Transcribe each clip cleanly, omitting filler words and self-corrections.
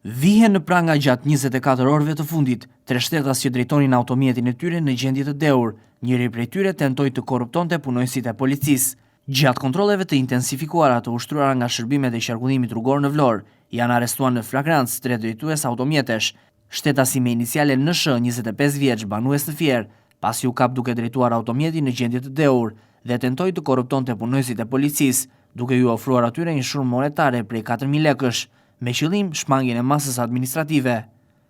Vihen në pranga gjatë 24 orëve të fundit, 3 shtetas që drejtonin automjetin e tyre në gjendje të dehur. Njëri prej tyre tentoi të korruptonte punojësit e policisë. Gjatë kontrolleve të intensifikuara të ushtruara nga shërbimet e qarkullimit rrugor në Vlorë, janë arrestuar në flagrancë 3 drejtues automjetesh. Shtetasi me iniciale NSH, 25 vjeç, banues në Fier, pasi u kap duke drejtuar automjetin në gjendje të dehur dhe tentoi të korruptonte punojësit e policisë, duke ju ofruar atyre një shurmë monetare prej 4.000 lekësh, me qëllim shmangjen e masës administrative.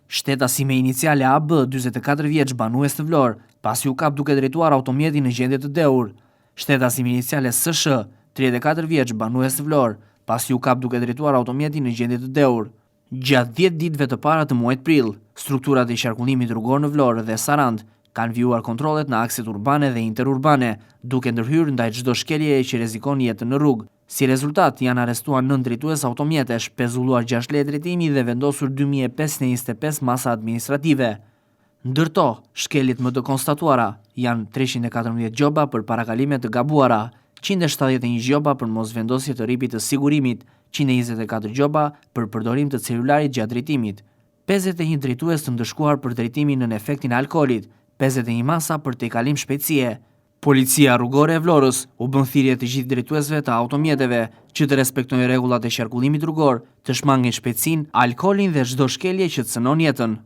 Shtetasi me iniciale AB, 44 vjeç, banues në Vlorë, pasi u kap duke drejtuar automjetin në gjendje të dehur. Shtetasi me iniciale SH, 34 vjeç, banues në Vlorë, pasi u kap duke drejtuar automjetin në gjendje të dehur. Gjatë 10 ditëve të para të muajit prill, strukturat e qarkullimit rrugor në Vlorë dhe Sarand kanë vijuar kontrollet në akset urbane dhe interurbane, duke ndërhyrë ndaj çdo shkeljeje që rrezikon jetën në rrugë. Si rezultat, janë arrestuar 9 drejtues automjetesh, pezulluar 6 leje drejtimi dhe vendosur 2525 masa administrative. Ndërto, shkeljet më të konstatuara janë 314 gjoba për parakalime të gabuara, 171 gjoba për mosvendosje të rripit të sigurimit, 124 gjoba për përdorim të celularit gjatë drejtimit, 51 drejtues të ndëshkuar për drejtimin nën efektin e alkoolit, 51 masa për tejkalim shpejtësie. Policia rrugore e Vlorës u bën thirrje të gjithë drejtuesve të automjeteve që të respektojnë rregullat e qarkullimit rrugor, të shmangin shpejtësinë, alkoolin dhe çdo shkelje që të cënon jetën.